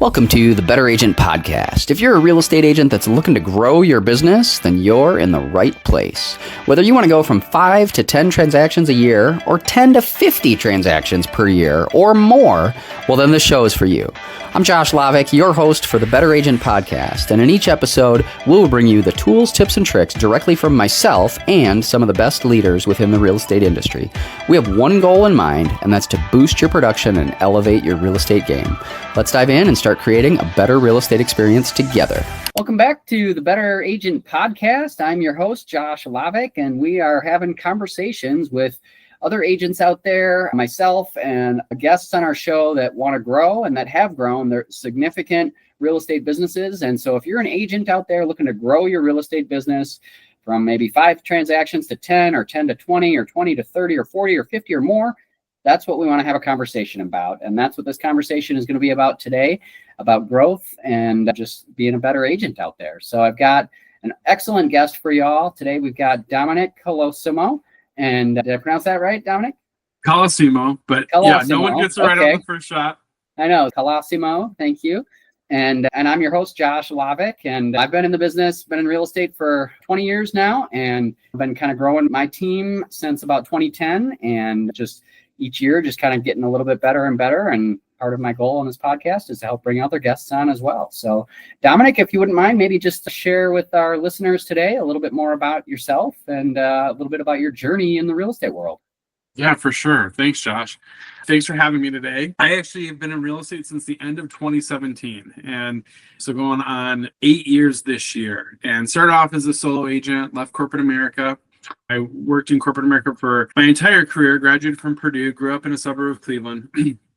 Welcome to the Better Agent Podcast. If you're a real estate agent that's looking to grow your business, then you're in the right place. Whether you want to go from 5 to 10 transactions a year, or 10 to 50 transactions per year, or more, well, then this show is for you. I'm Josh Lovik, your host for the Better Agent Podcast, and in each episode, we'll bring you the tools, tips, and tricks directly from myself and some of the best leaders within the real estate industry. We have one goal in mind, and that's to boost your production and elevate your real estate game. Let's dive in and start creating a better real estate experience together. Welcome back to the Better Agent Podcast. I'm your host, Josh Lovik, and we are having conversations with other agents out there, myself and guests on our show that want to grow and that have grown their significant real estate businesses. And so if you're an agent out there looking to grow your real estate business from maybe 5 transactions to 10 or 10 to 20 or 20 to 30 or 40 or 50 or more, that's what we want to have a conversation about. And that's what this conversation is going to be about today, about growth and just being a better agent out there. So I've got an excellent guest for y'all. Today we've got Dominic Colosimo. And did I pronounce that right, Dominic? Colosimo, but Colosimo. Yeah, no one gets it right Okay. on the first shot. I know, Colosimo, thank you. And I'm your host, Josh Lovik, and I've been in the business, been in real estate for 20 years now, and I've been kind of growing my team since about 2010, and just each year just kind of getting a little bit better and better. And part of my goal on this podcast is to help bring other guests on as well. So Dominic, if you wouldn't mind, maybe just to share with our listeners today a little bit more about yourself and a little bit about your journey in the real estate world. Yeah, for sure. Thanks, Josh. Thanks for having me today. I actually have been in real estate since the end of 2017. And so going on 8 years this year, and started off as a solo agent, left corporate America. I worked in corporate America for my entire career, graduated from Purdue, grew up in a suburb of Cleveland.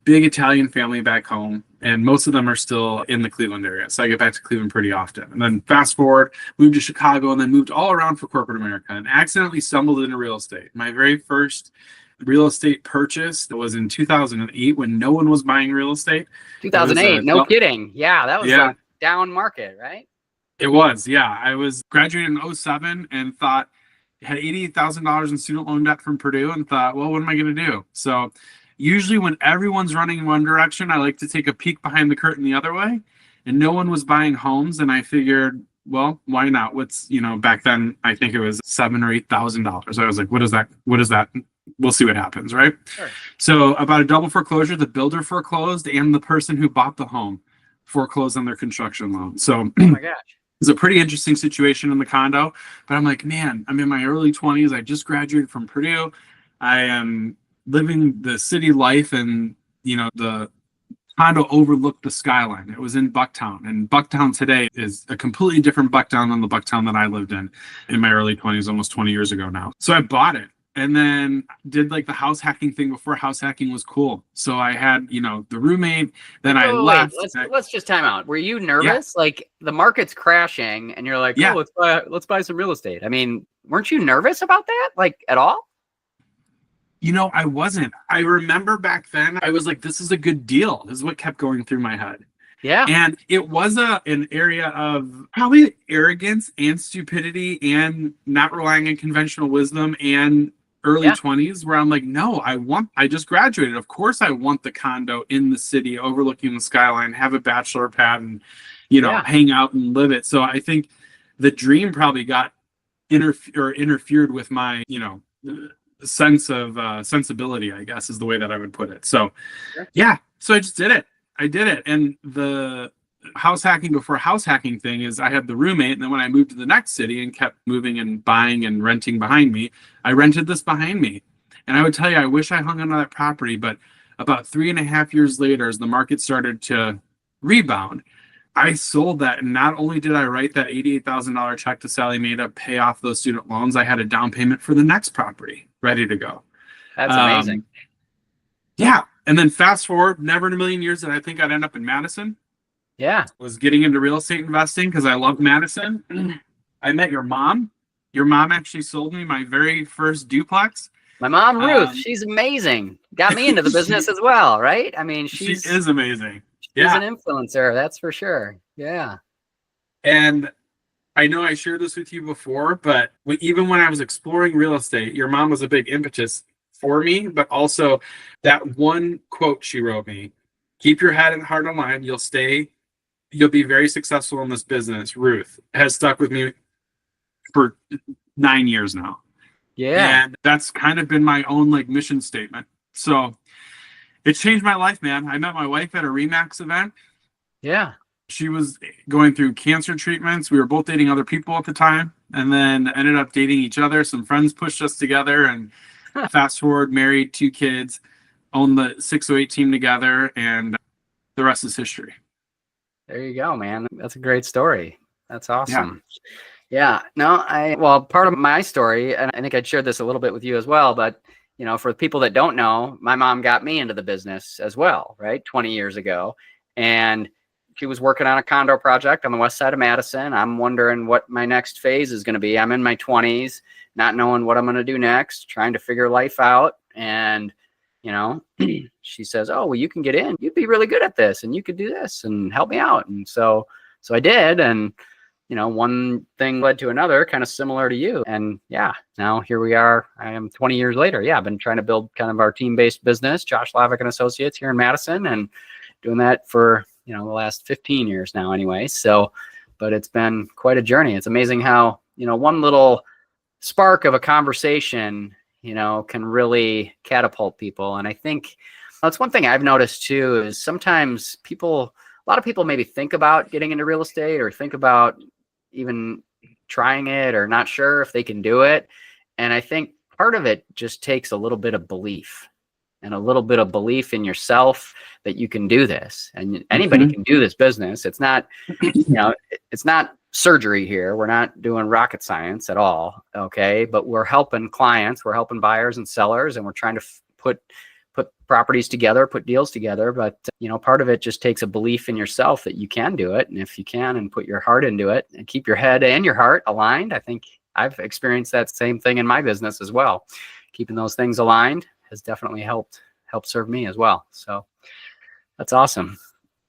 Big Italian family back home, and most of them are still in the Cleveland area. So I get back to Cleveland pretty often. And then fast forward, moved to Chicago, and then moved all around for corporate America and accidentally stumbled into real estate. My very first real estate purchase was in 2008 when no one was buying real estate. 2008, no kidding. Yeah, that was a down market, right? It was, yeah. I was graduated in 2007 and thought, had $88,000 in student loan debt from Purdue and thought, well, what am I going to do? So usually when everyone's running in one direction, I like to take a peek behind the curtain the other way, and no one was buying homes. And I figured, well, why not? Back then, I think it was $7,000 or $8,000. I was like, what is that? We'll see what happens. Right. Sure. So about a double foreclosure, the builder foreclosed and the person who bought the home foreclosed on their construction loan. So oh my gosh. It was a pretty interesting situation in the condo, but I'm like, man, I'm in my early 20s. I just graduated from Purdue. I am living the city life, and the condo overlooked the skyline. It was in Bucktown, and Bucktown today is a completely different Bucktown than the Bucktown that I lived in my early 20s, almost 20 years ago now. So I bought it and then did like the house hacking thing before house hacking was cool. So I had, the roommate, then I left. Let's just time out. Were you nervous? Yeah. Like the market's crashing and you're like, yeah, let's buy some real estate. I mean, weren't you nervous about that? Like at all? I wasn't. I remember back then, I was like, this is a good deal. This is what kept going through my head. Yeah. And it was an area of probably arrogance and stupidity and not relying on conventional wisdom and early 20s where I'm like, no, I just graduated. Of course I want the condo in the city overlooking the skyline, have a bachelor pad and, hang out and live it. So I think the dream probably got interfered with my, sense of sensibility, I guess is the way that I would put it. So so I just did it. I did it. And the house hacking before house hacking thing is I had the roommate, and then when I moved to the next city and kept moving and buying and renting behind me, I rented this behind me. And I would tell you, I wish I hung on to that property, but about 3.5 years later, as the market started to rebound, I sold that. And not only did I write that $88,000 check to Sally Mae to pay off those student loans, I had a down payment for the next property ready to go. That's amazing. Yeah. And then fast forward, never in a million years did I think I'd end up in Madison. Yeah. Was getting into real estate investing because I love Madison. I met your mom. Your mom actually sold me my very first duplex. My mom, Ruth, she's amazing. Got me into the business as well, right? I mean, she is amazing. She's an influencer, that's for sure. Yeah. And I know I shared this with you before, but even when I was exploring real estate, your mom was a big impetus for me, but also that one quote she wrote me Keep your head and heart aligned. You'll be very successful in this business. Ruth has stuck with me for 9 years now. Yeah. And that's kind of been my own like mission statement. So it's changed my life, man. I met my wife at a Remax event. Yeah. She was going through cancer treatments. We were both dating other people at the time, and then ended up dating each other. Some friends pushed us together, and fast forward, married, 2 kids, own the 608 team together, and the rest is history. There you go, man. That's a great story. That's awesome. Yeah. No, well, part of my story, and I think I'd shared this a little bit with you as well, but for people that don't know, my mom got me into the business as well, right? 20 years ago. And she was working on a condo project on the west side of Madison. I'm wondering what my next phase is going to be. I'm in my 20s, not knowing what I'm going to do next, trying to figure life out. And, she says, oh, well, you can get in. You'd be really good at this, and you could do this and help me out. And so I did. And, one thing led to another, kind of similar to you. And yeah, now here we are. I am 20 years later. Yeah, I've been trying to build kind of our team-based business, Josh Lovik and Associates here in Madison, and doing that for the last 15 years now anyway. So, but it's been quite a journey. It's amazing how, one little spark of a conversation, can really catapult people. And I think that's one thing I've noticed too, is sometimes a lot of people maybe think about getting into real estate or think about even trying it or not sure if they can do it. And I think part of it just takes a little bit of belief. And a little bit of belief in yourself that you can do this, and anybody can do this business. It's not, it's not surgery here. We're not doing rocket science at all. Okay. But we're helping clients, we're helping buyers and sellers, and we're trying to put properties together, put deals together. But, part of it just takes a belief in yourself that you can do it. And if you can, and put your heart into it and keep your head and your heart aligned, I think I've experienced that same thing in my business as well. Keeping those things aligned has definitely helped serve me as well. So that's awesome.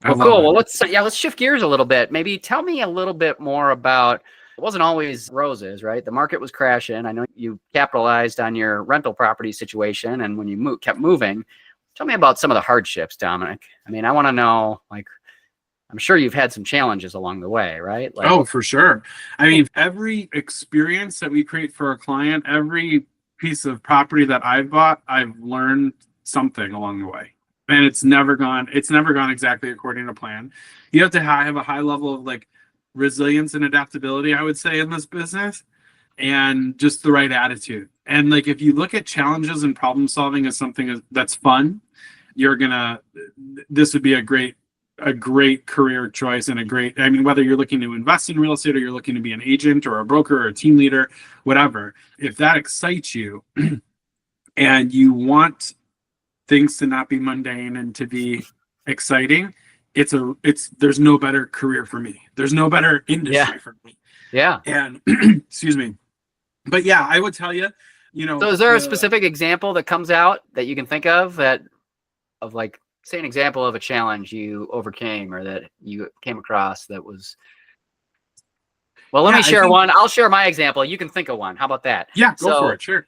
Well, cool. Well, let's shift gears a little bit. Maybe tell me a little bit more about, it wasn't always roses, right? The market was crashing. I know you capitalized on your rental property situation, and when you kept moving. Tell me about some of the hardships, Dominic. I mean, I want to know, I'm sure you've had some challenges along the way, right? Oh, for sure. I mean, every experience that we create for a client, every piece of property that I've bought, I've learned something along the way, and it's never gone exactly according to plan. You have to have a high level of resilience and adaptability, I would say, in this business, and just the right attitude. And if you look at challenges and problem solving as something that's fun, this would be a great career choice, and whether you're looking to invest in real estate or you're looking to be an agent or a broker or a team leader, whatever, if that excites you and you want things to not be mundane and to be exciting, there's no better career for me. There's no better industry for me. Yeah. And excuse me. But yeah, I would tell you, so is there a specific example that comes out that you can think of say an example of a challenge you overcame or that you came across that was, well, let me share one. I'll share my example. You can think of one. How about that? Yeah, go for it. Sure.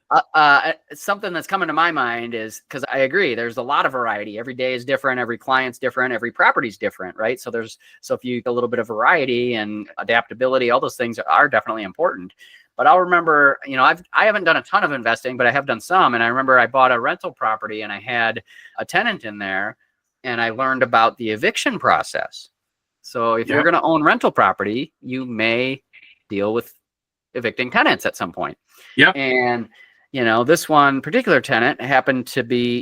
Something that's coming to my mind is, because I agree, there's a lot of variety. Every day is different. Every client's different. Every property's different, right? So if you a little bit of variety and adaptability, all those things are definitely important. But I'll remember, I haven't done a ton of investing, but I have done some. And I remember I bought a rental property and I had a tenant in there, and I learned about the eviction process. So if you're going to own rental property, you may deal with evicting tenants at some point. Yeah. And, this one particular tenant happened to be,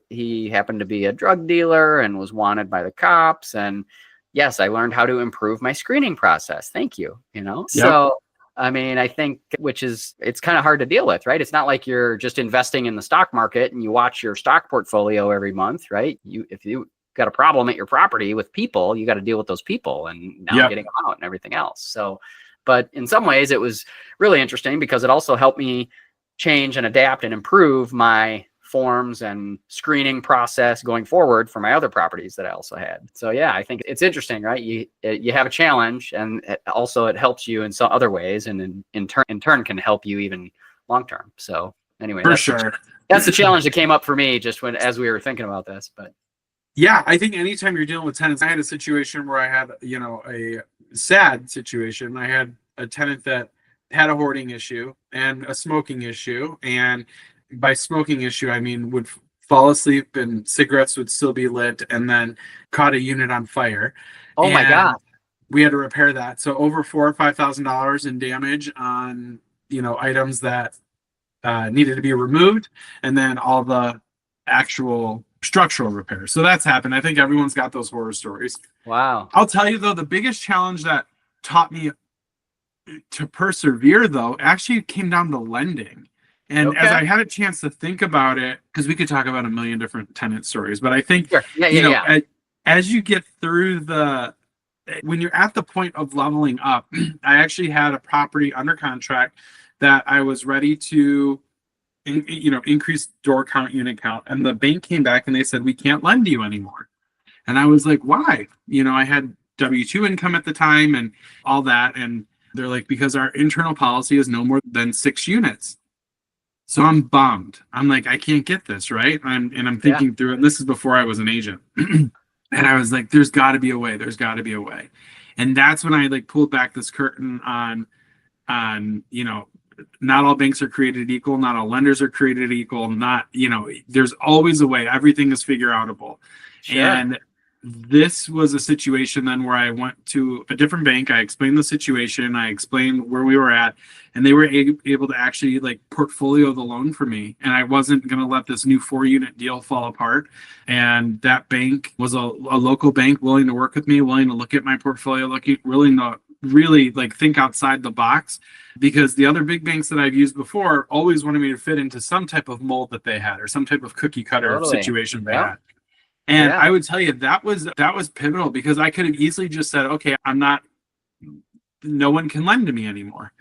he happened to be a drug dealer and was wanted by the cops. And yes, I learned how to improve my screening process. Thank you. So, I think, it's kind of hard to deal with, right? It's not like you're just investing in the stock market and you watch your stock portfolio every month, right? If you got a problem at your property with people, you got to deal with those people and now getting them out and everything else. So, but in some ways it was really interesting because it also helped me change and adapt and improve my forms and screening process going forward for my other properties that I also had. So yeah, I think it's interesting, right? You have a challenge, and it helps you in some other ways, and in turn can help you even long term. So anyway, for sure, that's the challenge that came up for me just as we were thinking about this. But Yeah, I think anytime you're dealing with tenants, I had a situation where I had, a sad situation. I had a tenant that had a hoarding issue and a smoking issue. And by smoking issue, I mean would fall asleep and cigarettes would still be lit and then caught a unit on fire. Oh my And God. we had to repair that. So over $4,000 or $5,000 in damage on, items that needed to be removed, and then all the actual structural repairs. So that's happened. I think everyone's got those horror stories. Wow. I'll tell you though, the biggest challenge that taught me to persevere though actually came down to lending. And Okay. as I had a chance to think about it, because we could talk about a million different tenant stories, but I think Sure. Yeah. as you get through when you're at the point of leveling up, I actually had a property under contract that I was ready to increase door count, unit count, and the bank came back and they said we can't lend you anymore. And I was like, why? I had W-2 income at the time and all that, and they're like, because our internal policy is no more than 6 units. So I'm bummed. I'm like, I can't get this right. I'm thinking through it, and this is before I was an agent. And I was like, there's got to be a way. There's got to be a way. And that's when I pulled back this curtain on not all banks are created equal, not all lenders are created equal, there's always a way. Everything is figure outable. Sure. And this was a situation then where I went to a different bank. I explained the situation. I explained where we were at, and they were able to actually portfolio the loan for me. And I wasn't going to let this new 4-unit deal fall apart. And that bank was a local bank willing to work with me, willing to look at my portfolio, willing to really think outside the box, because the other big banks that I've used before always wanted me to fit into some type of mold that they had or some type of cookie cutter situation they had. And I would tell you that was pivotal, because I could have easily just said, okay, no one can lend to me anymore.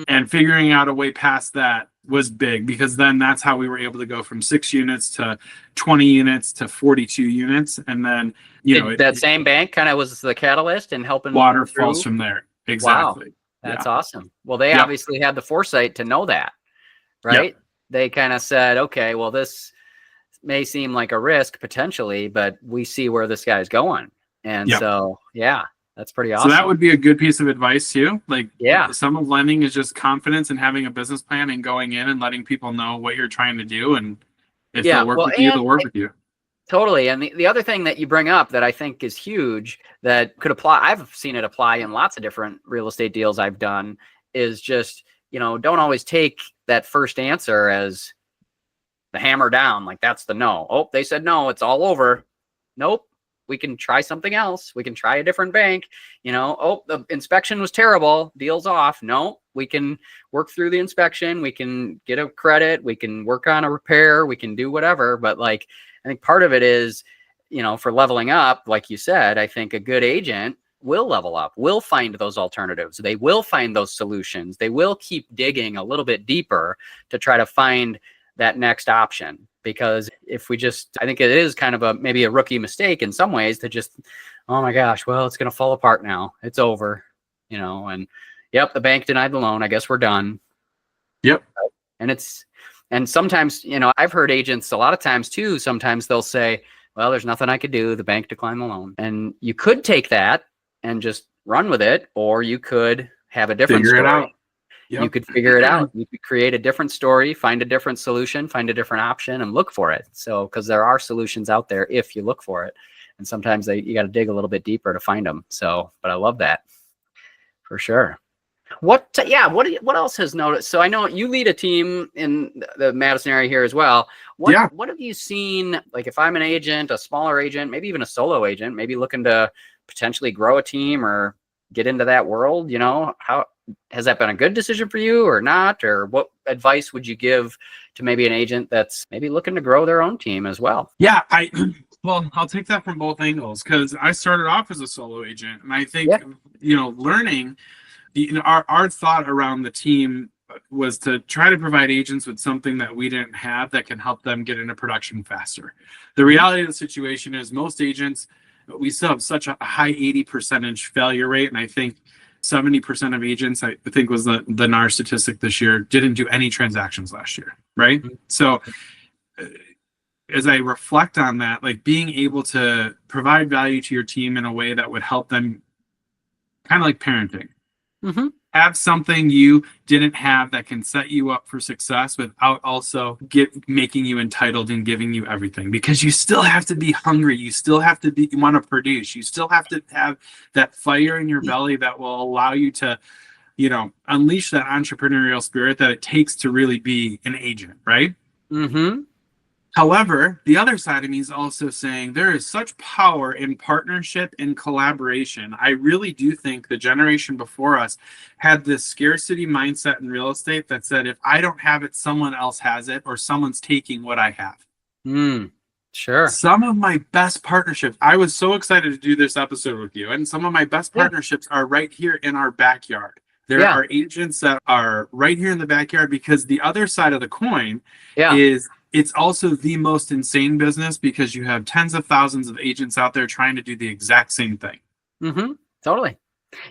And figuring out a way past that was big, because then that's how we were able to go from 6 units to 20 units to 42 units. And then, that same bank kind of was the catalyst in helping water falls from there. Exactly. Wow. That's awesome. Well, they obviously had the foresight to know that, right? Yep. They kind of said, okay, well, this may seem like a risk potentially, but we see where this guy's going. And so, that's pretty awesome. So that would be a good piece of advice too. Some of lending is just confidence and having a business plan and going in and letting people know what you're trying to do. And if they'll work with you, they'll work with you. Totally. And the other thing that you bring up that I think is huge that could apply, I've seen it apply in lots of different real estate deals I've done, is just, don't always take that first answer as the hammer down. That's the no. Oh, they said no, it's all over. Nope. We can try something else. We can try a different bank. Oh, the inspection was terrible. Deal's off. No, we can work through the inspection. We can get a credit. We can work on a repair. We can do whatever. But I think part of it is, for leveling up, like you said, I think a good agent will level up, will find those alternatives. They will find those solutions. They will keep digging a little bit deeper to try to find that next option. Because if we I think it is kind of maybe a rookie mistake in some ways to just, oh my gosh, well, it's going to fall apart now. It's over, and the bank denied the loan. I guess we're done. Yep. And sometimes, I've heard agents a lot of times too, sometimes they'll say, well, there's nothing I could do. The bank declined the loan. And you could take that and just run with it, or you could have a different story. Figure it out. Yep. You could figure it out. You could create a different story, find a different solution, find a different option, and look for it. So, because there are solutions out there if you look for it. And sometimes you got to dig a little bit deeper to find them. So, but I love that for sure. What else has noticed? So I know you lead a team in the Madison area here as well. What have you seen? If I'm an agent, a smaller agent, maybe even a solo agent, maybe looking to potentially grow a team or get into that world, how has that been a good decision for you or not? Or what advice would you give to maybe an agent that's maybe looking to grow their own team as well? Yeah, I'll take that from both angles, because I started off as a solo agent, and I think, learning, our thought around the team was to try to provide agents with something that we didn't have that can help them get into production faster. The reality of the situation is most agents, we still have such a high 80% failure rate. And I think 70% of agents, I think was the NAR statistic this year, didn't do any transactions last year. Right. So as I reflect on that, like being able to provide value to your team in a way that would help them, kind of like parenting. Mm-hmm. Have something you didn't have that can set you up for success without also making you entitled and giving you everything, because you still have to be hungry. You still have to be, you want to produce. You still have to have that fire in your belly that will allow you to, unleash that entrepreneurial spirit that it takes to really be an agent, right? Mm-hmm. However, the other side of me is also saying there is such power in partnership and collaboration. I really do think the generation before us had this scarcity mindset in real estate that said, if I don't have it, someone else has it, or someone's taking what I have. Sure. Some of my best partnerships, I was so excited to do this episode with you, and some of my best partnerships are right here in our backyard. There are agents that are right here in the backyard, because the other side of the coin is it's also the most insane business, because you have tens of thousands of agents out there trying to do the exact same thing. Mm-hmm. Totally.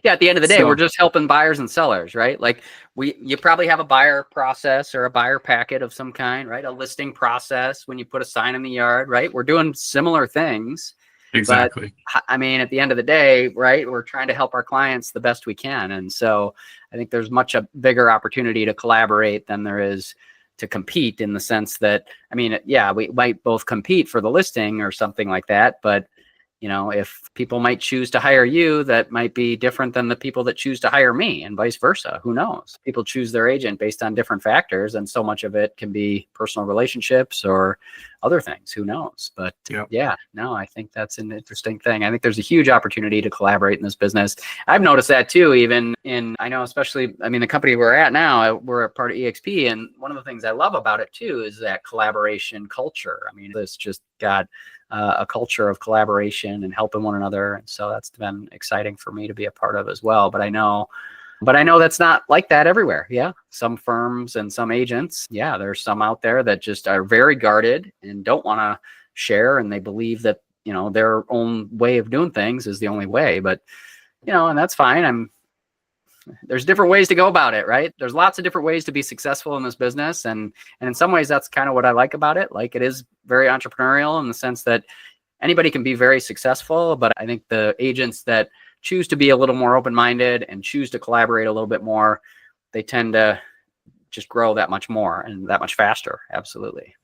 Yeah. At the end of the day, we're just helping buyers and sellers, right? Like you probably have a buyer process or a buyer packet of some kind, right? A listing process when you put a sign in the yard, right? We're doing similar things. Exactly. But, I mean, at the end of the day, right, we're trying to help our clients the best we can. And so I think there's much a bigger opportunity to collaborate than there is to compete, in the sense that, I mean, we might both compete for the listing or something like that, but if people might choose to hire you, that might be different than the people that choose to hire me, and vice versa. Who knows? People choose their agent based on different factors, and so much of it can be personal relationships or other things. Who knows? But I think that's an interesting thing. I think there's a huge opportunity to collaborate in this business. I've noticed that too, even I know, especially, I mean, the company we're at now, we're a part of EXP. And one of the things I love about it too is that collaboration culture. I mean, it's just got a culture of collaboration and helping one another. And so that's been exciting for me to be a part of as well. But I know that's not like that everywhere. Yeah. Some firms and some agents. Yeah. There's some out there that just are very guarded and don't want to share. And they believe that, their own way of doing things is the only way. But, and that's fine. There's different ways to go about it, right? There's lots of different ways to be successful in this business. And in some ways, that's kind of what I like about it. Like, it is very entrepreneurial in the sense that anybody can be very successful, but I think the agents that choose to be a little more open-minded and choose to collaborate a little bit more, they tend to just grow that much more and that much faster. Absolutely.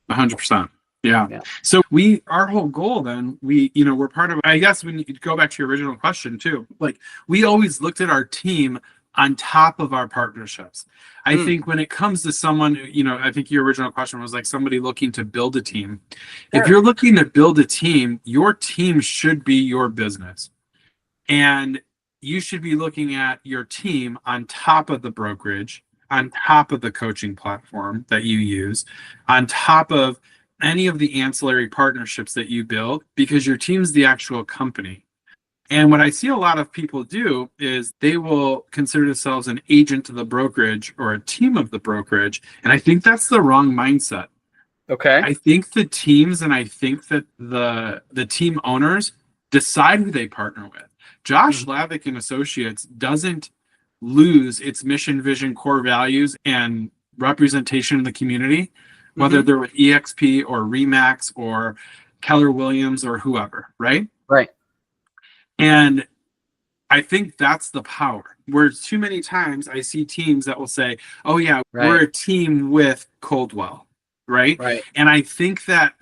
100%. Yeah. So our whole goal then, we're part of, I guess when you go back to your original question too, like, we always looked at our team on top of our partnerships. I think when it comes to someone, I think your original question was like somebody looking to build a team. Sure. If you're looking to build a team, your team should be your business. And you should be looking at your team on top of the brokerage, on top of the coaching platform that you use, on top of any of the ancillary partnerships that you build, because your team's the actual company. And what I see a lot of people do is they will consider themselves an agent to the brokerage or a team of the brokerage. And I think that's the wrong mindset. Okay. I think the teams, and I think that the team owners decide who they partner with. Josh Lovik and Associates doesn't lose its mission, vision, core values, and representation in the community, whether they're with EXP or Remax or Keller Williams or whoever, right? Right. And I think that's the power. Where too many times I see teams that will say, oh yeah, we're a team with Coldwell, right? Right. And I think that,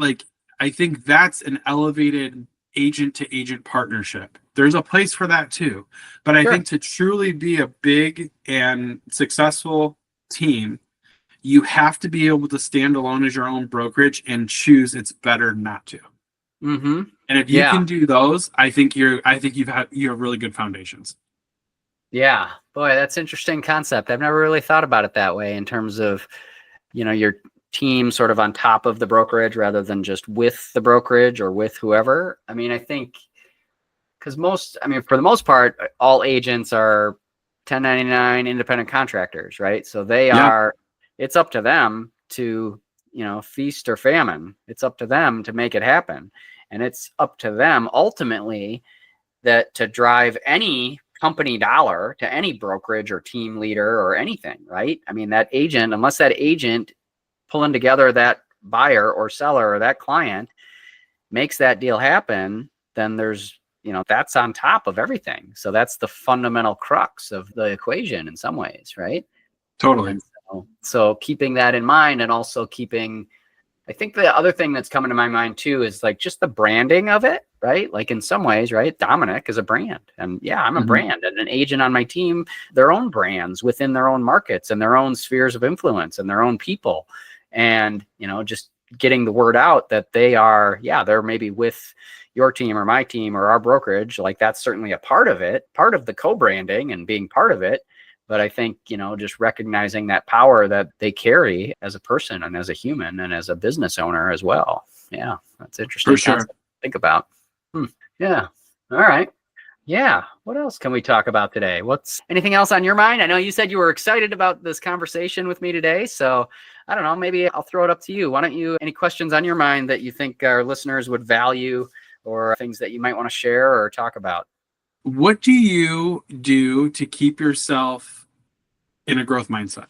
I think that's an elevated agent to agent partnership. There's a place for that too. But I think to truly be a big and successful team, you have to be able to stand alone as your own brokerage and choose it's better not to. Mm-hmm. And if you can do those, I think you have really good foundations. Yeah, boy, that's interesting concept. I've never really thought about it that way, in terms of, your team sort of on top of the brokerage rather than just with the brokerage or with whoever. I mean, I think because for the most part, all agents are 1099 independent contractors, right? So they are. It's up to them to, feast or famine. It's up to them to make it happen. And it's up to them ultimately to drive any company dollar to any brokerage or team leader or anything, right? I mean, that agent, unless that agent pulling together that buyer or seller or that client makes that deal happen, then there's, that's on top of everything. So that's the fundamental crux of the equation in some ways, right? Totally. And so keeping that in mind, and also keeping, I think the other thing that's coming to my mind too is like just the branding of it, right? Like in some ways, right? Dominic is a brand, and yeah, I'm a brand, and an agent on my team, their own brands within their own markets and their own spheres of influence and their own people. And, just getting the word out that they're maybe with your team or my team or our brokerage, like that's certainly a part of it, part of the co-branding and being part of it. But I think, just recognizing that power that they carry as a person and as a human and as a business owner as well. Yeah, that's interesting. For sure. To think about. Yeah. All right. Yeah. What else can we talk about today? Anything else on your mind? I know you said you were excited about this conversation with me today. So I don't know, maybe I'll throw it up to you. Why don't you, any questions on your mind that you think our listeners would value, or things that you might want to share or talk about? What do you do to keep yourself in a growth mindset?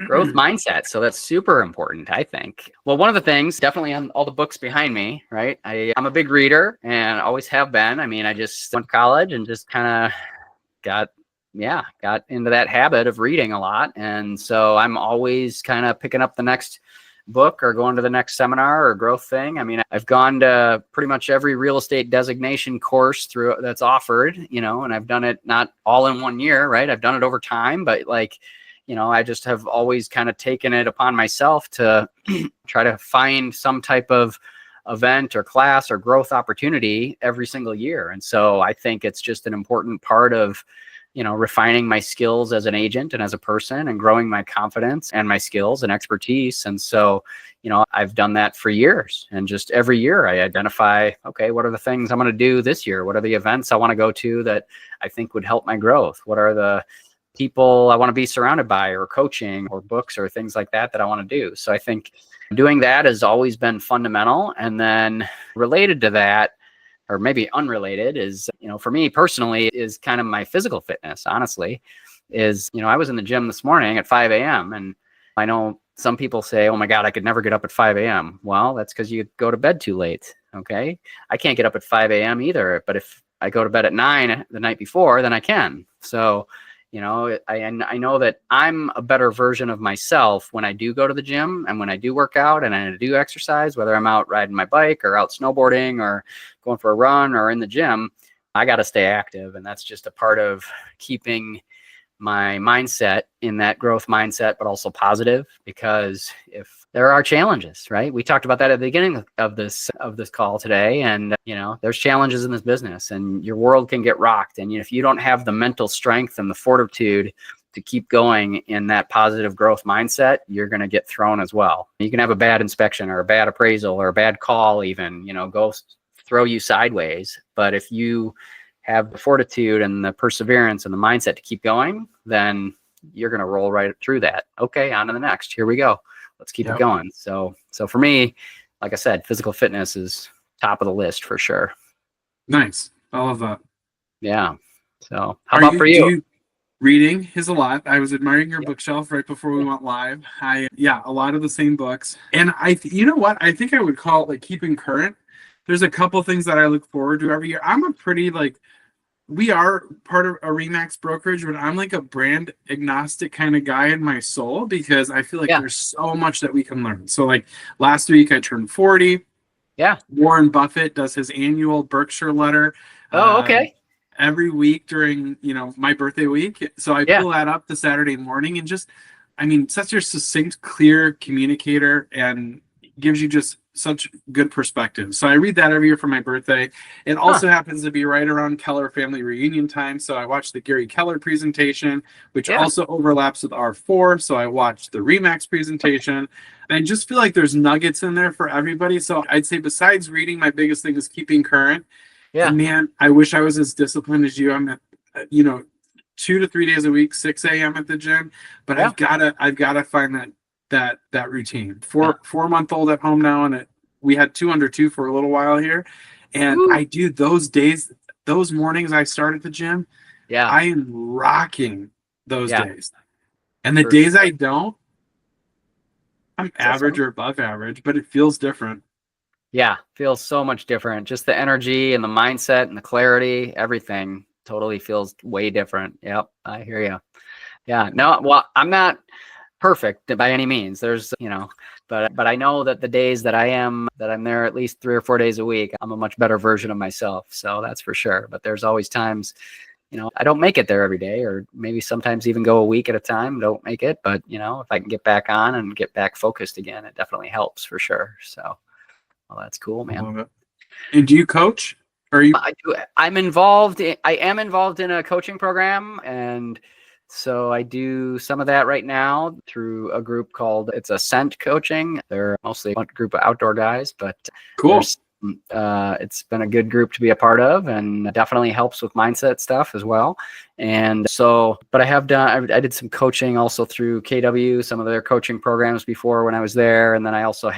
Growth mindset. So that's super important, I think. Well, one of the things definitely on all the books behind me, right? I'm a big reader and always have been. I mean, I just went to college and just kind of got into that habit of reading a lot. And so I'm always kind of picking up the next book or going to the next seminar or growth thing. I mean, I've gone to pretty much every real estate designation course through that's offered, and I've done it not all in 1 year, right? I've done it over time, but I just have always kind of taken it upon myself to try to find some type of event or class or growth opportunity every single year. And so I think it's just an important part of, refining my skills as an agent and as a person, and growing my confidence and my skills and expertise. And so, I've done that for years, and just every year I identify, okay, what are the things I'm going to do this year? What are the events I want to go to that I think would help my growth? What are the people I want to be surrounded by, or coaching or books or things like that I want to do? So I think doing that has always been fundamental. And then related to that, or maybe unrelated, is, for me personally, is kind of my physical fitness, honestly, is, I was in the gym this morning at 5 a.m. And I know some people say, oh my God, I could never get up at 5 a.m. Well, that's because you go to bed too late. Okay. I can't get up at 5 a.m. either, but if I go to bed at 9 the night before, then I can. So, I know that I'm a better version of myself when I do go to the gym and when I do work out and I do exercise, whether I'm out riding my bike or out snowboarding or going for a run or in the gym. I got to stay active. And that's just a part of keeping my mindset in that growth mindset, but also positive, because if there are challenges, right? We talked about that at the beginning of this call today. And, there's challenges in this business, and your world can get rocked. And if you don't have the mental strength and the fortitude to keep going in that positive growth mindset, you're going to get thrown as well. You can have a bad inspection or a bad appraisal or a bad call, even, go throw you sideways. But if you have the fortitude and the perseverance and the mindset to keep going, then you're going to roll right through that. Okay, on to the next. Here we go. Let's keep it going. So for me, like I said, physical fitness is top of the list for sure. Nice. I love that. Yeah. So how about for you? Reading is a lot. I was admiring your bookshelf right before we went live. A lot of the same books. And you know what? I think I would call it like keeping current. There's a couple things that I look forward to every year. I'm a pretty we are part of a Remax brokerage, but I'm like a brand agnostic kind of guy in my soul, because I feel like there's so much that we can learn. So like last week I turned 40. Yeah. Warren Buffett does his annual Berkshire letter. Oh, okay. Every week during, my birthday week. So I pull that up the Saturday morning, and just, such a succinct, clear communicator, and gives you just such good perspective. So I read that every year for my birthday. It also happens to be right around Keller family reunion time. So I watched the Gary Keller presentation, which also overlaps with R4. So I watched the Remax presentation. And I just feel like there's nuggets in there for everybody. So I'd say besides reading, my biggest thing is keeping current. Yeah. And man, I wish I was as disciplined as you. I'm at, 2 to 3 days a week, 6 a.m. at the gym. But I've gotta find that routine. 4-month-old at home now, and we had 2 under 2 for a little while here, and I do those days, those mornings I start at the gym. I am rocking those days, and the days I don't, I'm average or above average, but it feels different. Yeah, feels so much different. Just the energy and the mindset and the clarity, everything totally feels way different. Yep, I hear you. Yeah, no, well, I'm not perfect by any means. There's, but I know that the days that I'm there at least 3 or 4 days a week, I'm a much better version of myself. So that's for sure. But there's always times, I don't make it there every day, or maybe sometimes even go a week at a time, don't make it. But, if I can get back on and get back focused again, it definitely helps for sure. So, well, that's cool, man. I love it. And do you coach? Or you? I do. I am involved in a coaching program, and so I do some of that right now through a group called Ascent Coaching. They're mostly a group of outdoor guys, but Cool. It's been a good group to be a part of, and definitely helps with mindset stuff as well. And so, but I did some coaching also through KW, some of their coaching programs before when I was there. And then I also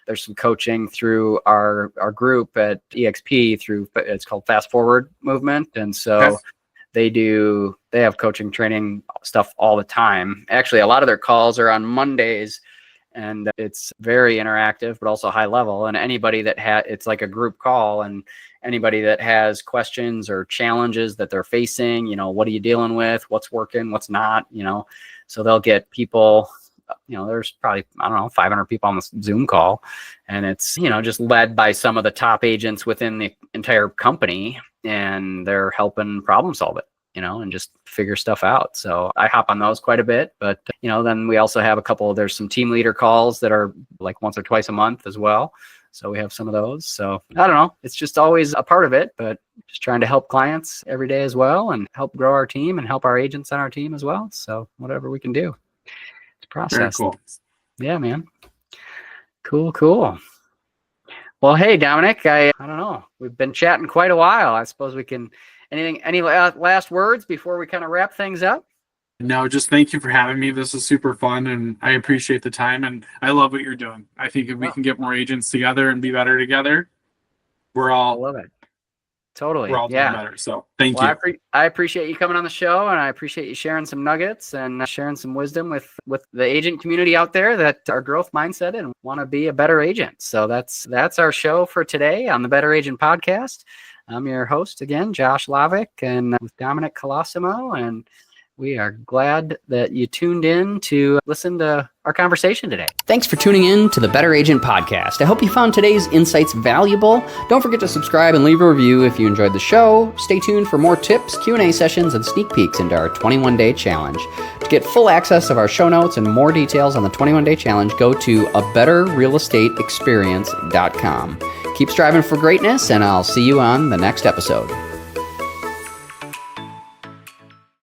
there's some coaching through our group at EXP it's called Fast Forward Movement. And so they have coaching training stuff all the time. Actually, a lot of their calls are on Mondays, and it's very interactive, but also high level. And anybody that it's like a group call, and anybody that has questions or challenges that they're facing, what are you dealing with? What's working? What's not? So they'll get people, there's probably, 500 people on this Zoom call, and it's, just led by some of the top agents within the entire company, and they're helping problem solve it, and just figure stuff out. So I hop on those quite a bit, but then we also have there's some team leader calls that are like once or twice a month as well. So we have some of those. So I don't know, it's just always a part of it, but just trying to help clients every day as well, and help grow our team and help our agents on our team as well. So whatever we can do. Process. Very cool. Yeah, man. Cool. Well, hey, Dominic, I don't know. We've been chatting quite a while. I suppose we can, any last words before we kind of wrap things up? No, just thank you for having me. This is super fun, and I appreciate the time, and I love what you're doing. I think if we can get more agents together and be better together, I love it. Totally. We're all doing better. So thank you. I appreciate you coming on the show, and I appreciate you sharing some nuggets and sharing some wisdom with the agent community out there that are growth mindset and want to be a better agent. So that's our show for today on the Better Agent Podcast. I'm your host again, Josh Lovik, and with Dominic Colosimo, and we are glad that you tuned in to listen to our conversation today. Thanks for tuning in to the Better Agent Podcast. I hope you found today's insights valuable. Don't forget to subscribe and leave a review if you enjoyed the show. Stay tuned for more tips, Q&A sessions, and sneak peeks into our 21-day challenge. To get full access of our show notes and more details on the 21-day challenge, go to abetterrealestateexperience.com. Keep striving for greatness, and I'll see you on the next episode.